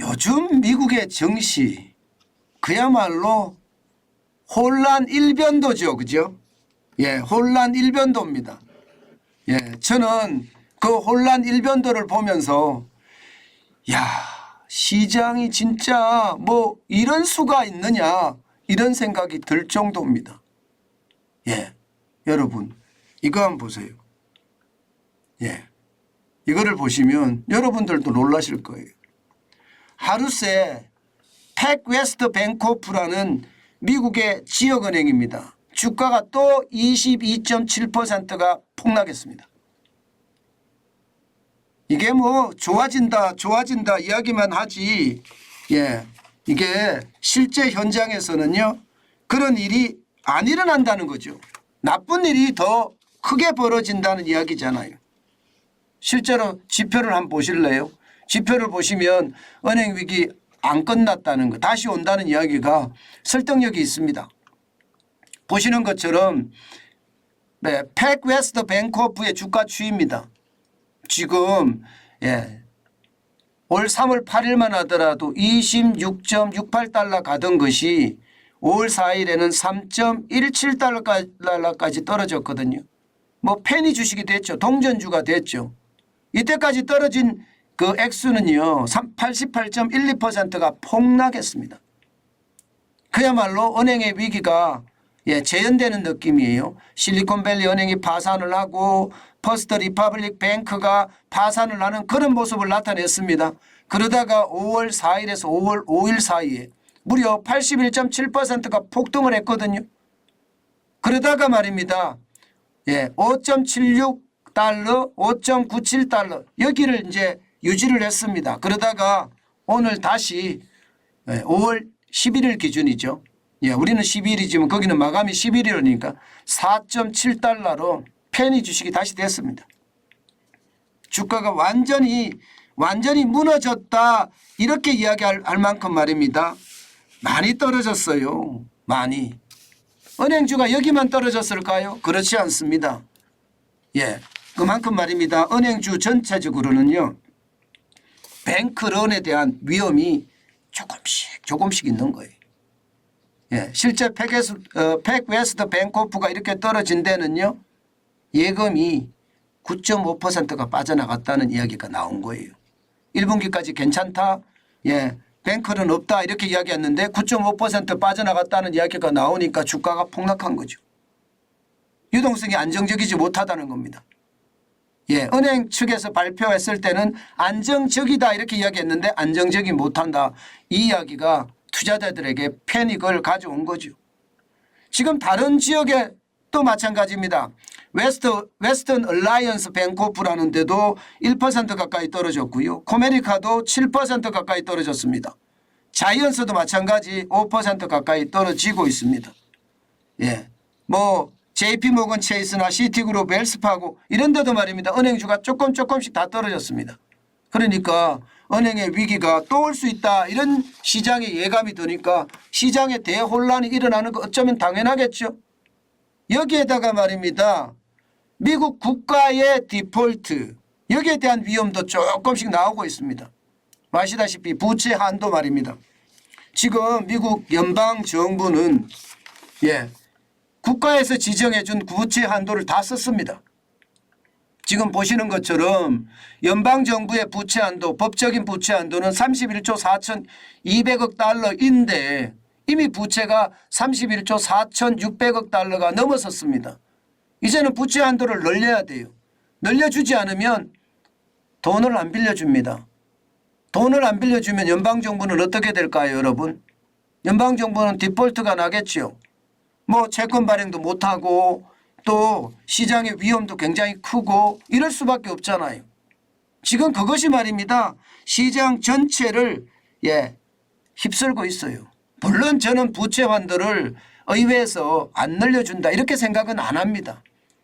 요즘 미국의 정시 그야말로 혼란 일변도죠. 그죠? 예, 혼란 일변도입니다. 예, 저는 그 혼란 일변도를 보면서 야, 시장이 진짜 뭐 이런 수가 있느냐 이런 생각이 들 정도입니다. 예, 여러분 이거 한번 보세요. 예, 이거를 보시면 여러분들도 놀라실 거예요. 하루 새 팩웨스트 뱅코프라는 미국의 지역은행입니다. 주가가 또 22.7%가 폭락했습니다. 이게 뭐 좋아진다 이야기만 하지, 예, 이게 실제 현장에서는요 그런 일이 안 일어난다는 거죠. 나쁜 일이 더 크게 벌어진다는 이야기잖아요. 실제로 지표를 한번 보실래요? 지표를 보시면 은행 위기 안 끝났다는 거, 다시 온다는 이야기가 설득력이 있습니다. 보시는 것처럼 네, 팩웨스트 뱅코프의 주가 추이입니다. 지금 예, 올 3월 8일만 하더라도 26.68달러 가던 것이 5월 4일에는 3.17달러까지 떨어졌거든요. 뭐 페니 주식이 됐죠. 동전주가 됐죠. 이때까지 떨어진 그 액수는요 88.12%가 폭락했습니다. 그야말로 은행의 위기가 예, 재현되는 느낌이에요. 실리콘밸리 은행이 파산을 하고 퍼스트 리퍼블릭 뱅크가 파산을 하는 그런 모습을 나타냈습니다. 그러다가 5월 4일에서 5월 5일 사이에 무려 81.7%가 폭등을 했거든요. 그러다가 말입니다. 예, 5.76달러, 5.97달러 여기를 이제 유지를 했습니다. 그러다가 오늘 다시 5월 11일 기준이죠. 예, 우리는 12일이지만 거기는 마감이 11일이니까 4.7달러로 페니 주식이 다시 됐습니다. 주가가 완전히 무너졌다 이렇게 이야기할 만큼 말입니다. 많이 떨어졌어요. 많이. 은행주가 여기만 떨어졌을까요? 그렇지 않습니다. 예, 그만큼 말입니다. 은행주 전체적으로는요. 뱅크런에 대한 위험이 조금씩 있는 거예요. 예, 실제 팩웨스트 뱅코프가 이렇게 떨어진 데는요. 예금이 9.5%가 빠져나갔다는 이야기가 나온 거예요. 1분기까지 괜찮다. 예, 뱅크는 없다 이렇게 이야기했는데 9.5% 빠져나갔다는 이야기가 나오니까 주가가 폭락한 거죠. 유동성이 안정적이지 못하다는 겁니다. 예, 은행 측에서 발표했을 때는 안정적이다 이렇게 이야기했는데 안정적이 못한다. 이 이야기가 투자자들에게 패닉을 가져온 거죠. 지금 다른 지역에 또 마찬가지입니다. 웨스턴 얼라이언스 뱅코프라는 데도 1% 가까이 떨어졌고요. 코메리카도 7% 가까이 떨어졌습니다. 자이언스도 마찬가지 5% 가까이 떨어지고 있습니다. 예, 뭐 JP모건 체이스나 시티그룹, 웰스파고 이런 데도 말입니다. 은행주가 조금씩 다 떨어졌습니다. 그러니까 은행의 위기가 또 올 수 있다 이런 시장의 예감이 드니까 시장에 대혼란이 일어나는 거 어쩌면 당연하겠죠. 여기에다가 말입니다. 미국 국가의 디폴트 여기에 대한 위험도 조금씩 나오고 있습니다. 아시다시피 부채 한도 말입니다. 지금 미국 연방정부는 예, 국가에서 지정해 준 부채 한도를 다 썼습니다. 지금 보시는 것처럼 연방정부의 부채 한도, 법적인 부채 한도는 31조 4,200억 달러인데 이미 부채가 31조 4,600억 달러가 넘어섰습니다. 이제는 부채 한도를 늘려야 돼요. 늘려주지 않으면 돈을 안 빌려줍니다. 돈을 안 빌려주면 연방정부는 어떻게 될까요, 여러분? 연방정부는 디폴트가 나겠죠. 뭐 채권 발행도 못하고 또 시장의 위험도 굉장히 크고 이럴 수밖에 없잖아요. 지금 그것이 말입니다. 시장 전체를 예, 휩쓸고 있어요. 물론 저는 부채 한도를 의회에서 안 늘려준다 이렇게 생각은 안 합니다.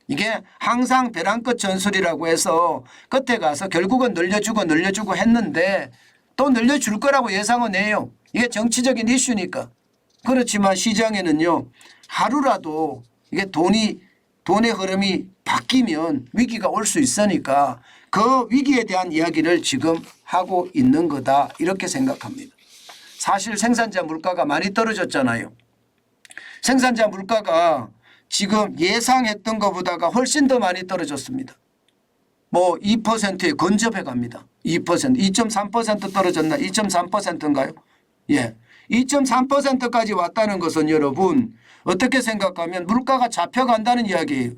이게 항상 벼랑 끝 전술이라고 해서 끝에 가서 결국은 늘려주고 했는데 또 늘려줄 거라고 예상은 해요. 이게 정치적인 이슈니까. 그렇지만 시장에는요. 하루라도 이게 돈의 흐름이 바뀌면 위기가 올 수 있으니까 그 위기에 대한 이야기를 지금 하고 있는 거다 이렇게 생각합니다. 사실 생산자 물가가 많이 떨어졌잖아요. 생산자 물가가 지금 예상했던 것보다가 훨씬 더 많이 떨어졌습니다. 뭐 2%에 근접해 갑니다. 2%, 2.3% 떨어졌나? 2.3%인가요? 예. 2.3%까지 왔다는 것은 여러분 어떻게 생각하면 물가가 잡혀간다는 이야기예요.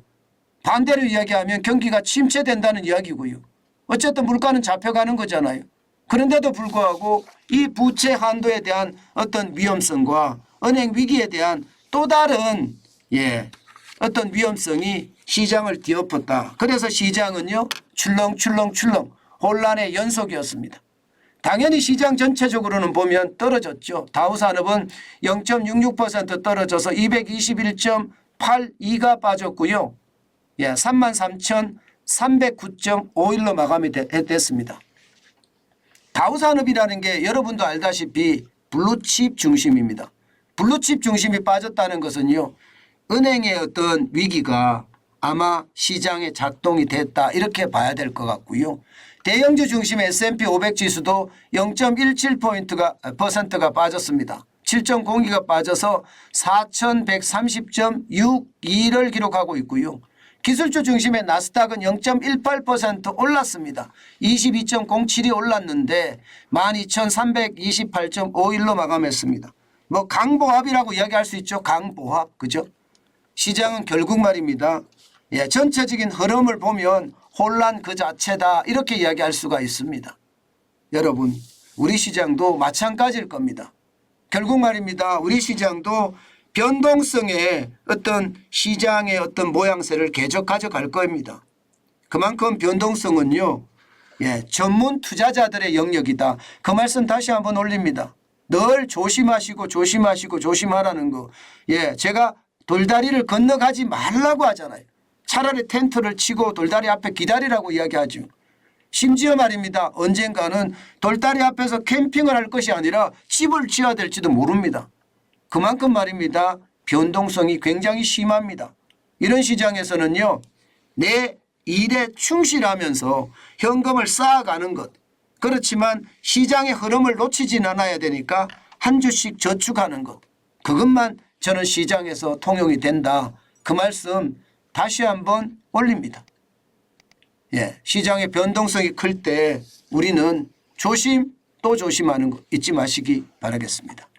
반대로 이야기하면 경기가 침체된다는 이야기고요. 어쨌든 물가는 잡혀가는 거잖아요. 그런데도 불구하고 이 부채 한도에 대한 어떤 위험성과 은행 위기에 대한 또 다른 어떤 위험성이 시장을 뒤엎었다. 그래서 시장은요 출렁출렁 혼란의 연속이었습니다. 당연히 시장 전체적으로는 보면 떨어졌죠. 다우산업은 0.66% 떨어져서 221.82가 빠졌고요. 33,309.51로 마감이 됐습니다. 다우산업이라는 게 여러분도 알다시피 블루칩 중심입니다. 블루칩 중심이 빠졌다는 것은요. 은행의 어떤 위기가 아마 시장에 작동이 됐다 이렇게 봐야 될 것 같고요. 대형주 중심의 S&P 500 지수도 0.17%가 빠졌습니다. 7.02가 빠져서 4,130.62를 기록하고 있고요. 기술주 중심의 나스닥은 0.18% 올랐습니다. 22.07이 올랐는데 12,328.51로 마감했습니다. 뭐 강보합이라고 이야기할 수 있죠. 강보합. 그죠? 시장은 결국 말입니다. 전체적인 흐름을 보면 혼란 그 자체다 이렇게 이야기할 수가 있습니다. 여러분 우리 시장도 마찬가지일 겁니다. 결국 말입니다. 우리 시장도 변동성의 어떤 시장의 어떤 모양새를 계속 가져갈 겁니다. 그만큼 변동성은요. 전문 투자자들의 영역이다. 그 말씀 다시 한번 올립니다. 늘 조심하시고 조심하라는 거. 제가 돌다리를 건너가지 말라고 하잖아요. 차라리 텐트를 치고 돌다리 앞에 기다리라고 이야기하죠. 심지어 말입니다. 언젠가는 돌다리 앞에서 캠핑을 할 것이 아니라 집을 지어야 될지도 모릅니다. 그만큼 말입니다. 변동성이 굉장히 심합니다. 이런 시장에서는요. 내 일에 충실하면서 현금을 쌓아가는 것. 그렇지만 시장의 흐름을 놓치진 않아야 되니까 한 주씩 저축하는 것. 그것만 저는 시장에서 통용이 된다. 그 말씀 다시 한번 올립니다. 시장의 변동성이 클 때 우리는 조심 또 조심하는 거 잊지 마시기 바라겠습니다.